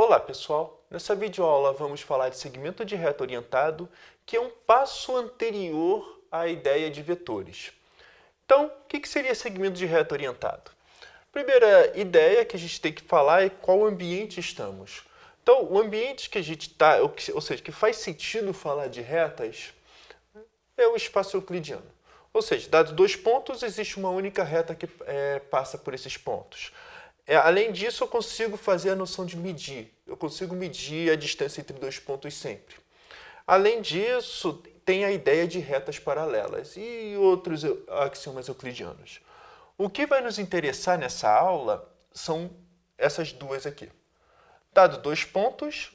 Olá pessoal, nessa videoaula vamos falar de segmento de reta orientado, que é um passo anterior à ideia de vetores. Então, o que seria segmento de reta orientado? Primeira ideia que a gente tem que falar é qual ambiente estamos. Então, o ambiente que a gente está, ou seja, que faz sentido falar de retas, é o espaço euclidiano. Ou seja, dados dois pontos, existe uma única reta que passa por esses pontos. Além disso, eu consigo fazer a noção de medir. Eu consigo medir a distância entre dois pontos sempre. Além disso, tem a ideia de retas paralelas e outros axiomas euclidianos. O que vai nos interessar nessa aula são essas duas aqui. Dado dois pontos,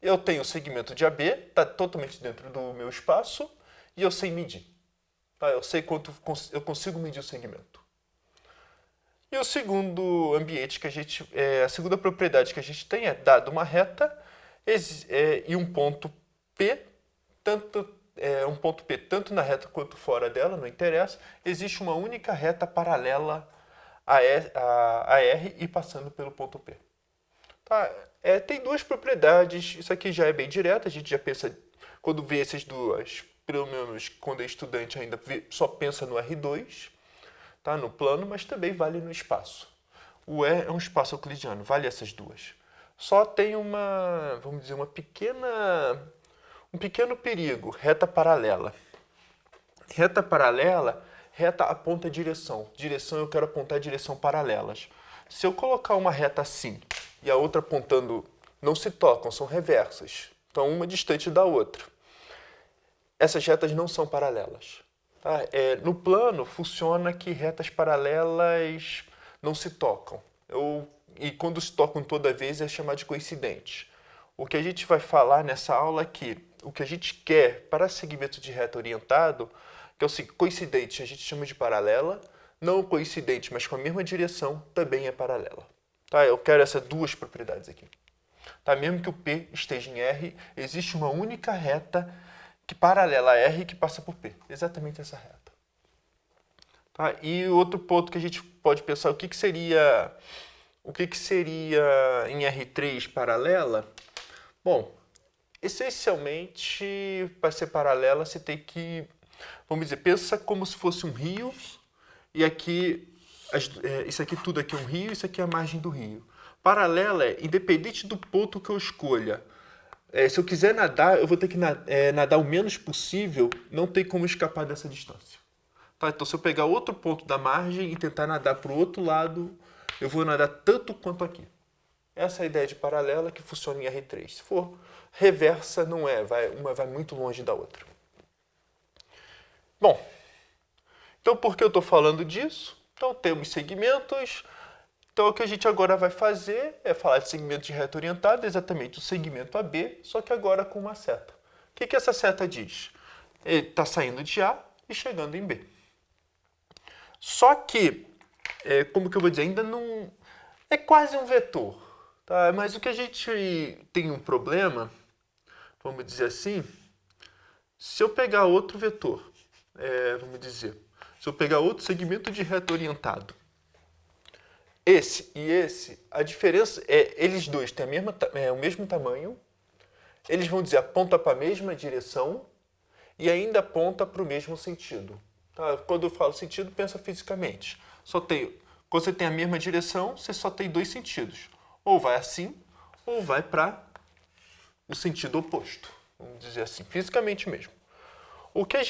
eu tenho o segmento de AB, está totalmente dentro do meu espaço, e eu sei medir. Eu sei quanto eu consigo medir o segmento. E o segundo ambiente que a segunda propriedade que a gente tem é, dado uma reta e um ponto P, tanto na reta quanto fora dela, não interessa, existe uma única reta paralela a R e passando pelo ponto P. Tá? Tem duas propriedades, isso aqui já é bem direto, a gente já pensa, quando vê essas duas, pelo menos quando é estudante ainda só pensa no R2, tá, no plano, mas também vale no espaço. O E é um espaço euclidiano, vale essas duas. Só tem vamos dizer, um pequeno perigo, reta paralela. Reta paralela, reta aponta direção. Direção, eu quero apontar direção paralelas. Se eu colocar uma reta assim e a outra apontando, não se tocam, são reversas. Então, uma distante da outra. Essas retas não são paralelas. Tá? No plano, funciona que retas paralelas não se tocam. E quando se tocam toda vez é chamado de coincidente. O que a gente vai falar nessa aula é que o que a gente quer para segmento de reta orientado, que é o seguinte, coincidente a gente chama de paralela, não coincidente, mas com a mesma direção, também é paralela. Tá? Eu quero essas duas propriedades aqui. Tá? Mesmo que o P esteja em R, existe uma única reta que paralela a R que passa por P. Exatamente essa reta. Tá? E outro ponto que a gente pode pensar, o que seria em R3 paralela? Bom, essencialmente, para ser paralela, você tem que, vamos dizer, pensa como se fosse um rio, e aqui, isso aqui tudo aqui é um rio, isso aqui é a margem do rio. Paralela é, independente do ponto que eu escolha, se eu quiser nadar, eu vou ter que nadar o menos possível, não tem como escapar dessa distância. Tá? Então, se eu pegar outro ponto da margem e tentar nadar para o outro lado, eu vou nadar tanto quanto aqui. Essa é a ideia de paralela que funciona em R3. Se for reversa, não é, uma vai muito longe da outra. Bom, então por que eu estou falando disso? Então, temos segmentos. Então, o que a gente agora vai fazer é falar de segmento de reta orientada, exatamente o segmento AB, só que agora com uma seta. O que essa seta diz? Ele está saindo de A e chegando em B. Só que, como que eu vou dizer, ainda não... É quase um vetor, tá? Mas o que a gente tem um problema, vamos dizer assim, se eu pegar outro vetor, vamos dizer, se eu pegar outro segmento de reta orientado, esse e esse, a diferença é eles dois têm o mesmo tamanho, eles vão dizer aponta para a mesma direção e ainda aponta para o mesmo sentido. Tá? Quando eu falo sentido, pensa fisicamente. Quando você tem a mesma direção, você só tem dois sentidos. Ou vai assim, ou vai para o sentido oposto. Vamos dizer assim, fisicamente mesmo. O que eu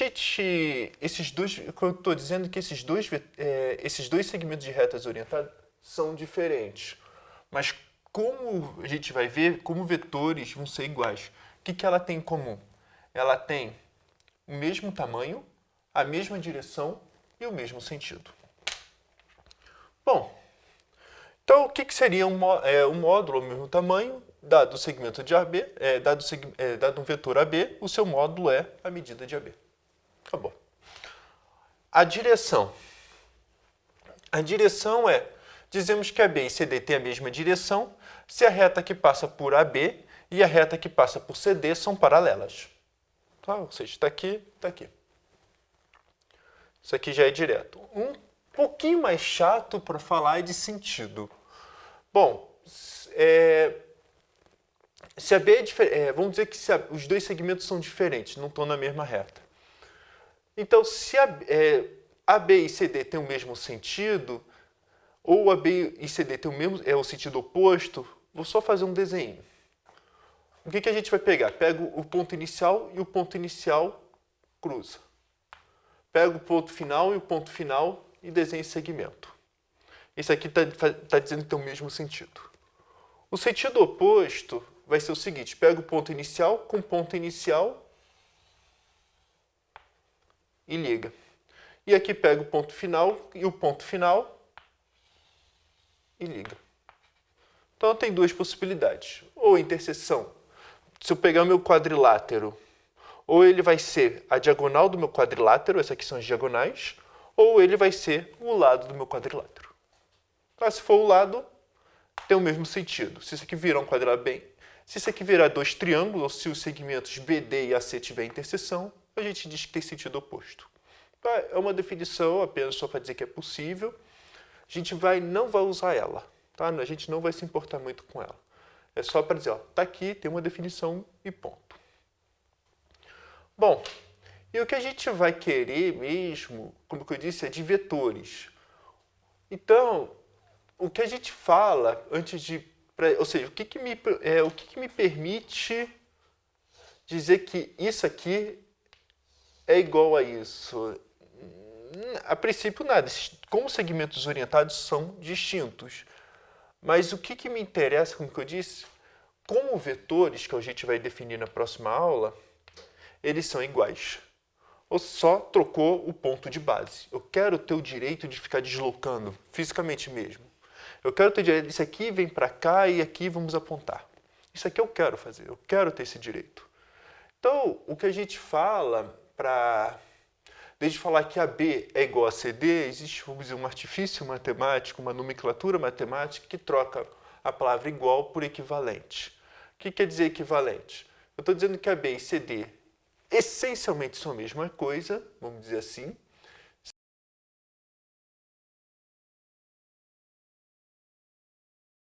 estou dizendo é que esses dois segmentos de retas orientadas são diferentes. Mas como a gente vai ver, como vetores vão ser iguais. O que ela tem em comum? Ela tem o mesmo tamanho, a mesma direção e o mesmo sentido. Bom, então o que seria um módulo ao mesmo tamanho, dado o segmento de AB, dado um vetor AB, o seu módulo é a medida de AB. Acabou. A direção. A direção dizemos que AB e CD têm a mesma direção se a reta que passa por AB e a reta que passa por CD são paralelas. Tá? Ou seja, está aqui, está aqui. Isso aqui já é direto. Um pouquinho mais chato para falar é de sentido. Bom, Se a B vamos dizer que os dois segmentos são diferentes, não estão na mesma reta. Então, se a B e CD têm o mesmo sentido, ou a B e CD têm o sentido oposto, vou só fazer um desenho. O que a gente vai pegar? Pego o ponto inicial e o ponto inicial cruza. Pego o ponto final e o ponto final e desenho esse segmento. Esse aqui está dizendo que tem o mesmo sentido. O sentido oposto vai ser o seguinte: pego o ponto inicial com o ponto inicial e liga. E aqui pego o ponto final e o ponto final e liga. Então tem duas possibilidades. Ou interseção. Se eu pegar o meu quadrilátero, ou ele vai ser a diagonal do meu quadrilátero, essas aqui são as diagonais, ou ele vai ser o lado do meu quadrilátero. Então, se for o lado, tem o mesmo sentido. Se isso aqui virar um quadrilátero se isso aqui virar dois triângulos, ou se os segmentos BD e AC tiver interseção, a gente diz que tem sentido oposto. Então, é uma definição apenas só para dizer que é possível. A gente não vai usar ela, tá? A gente não vai se importar muito com ela. É só para dizer, ó, tá aqui, tem uma definição e ponto. Bom, e o que a gente vai querer mesmo, como eu disse, é de vetores. Então, o que a gente fala antes de... Ou seja, o que me permite dizer que isso aqui é igual a isso? A princípio, nada. Como segmentos orientados são distintos. Mas o que me interessa, como eu disse, como vetores, que a gente vai definir na próxima aula, eles são iguais. Ou só trocou o ponto de base. Eu quero ter o direito de ficar deslocando, fisicamente mesmo. Eu quero ter o direito, isso aqui vem para cá e aqui vamos apontar. Isso aqui eu quero fazer, eu quero ter esse direito. Então, o que a gente fala desde falar que a B é igual a CD, existe, vamos dizer, um artifício matemático, uma nomenclatura matemática que troca a palavra igual por equivalente. O que quer dizer equivalente? Eu estou dizendo que a B e CD essencialmente são a mesma coisa, vamos dizer assim,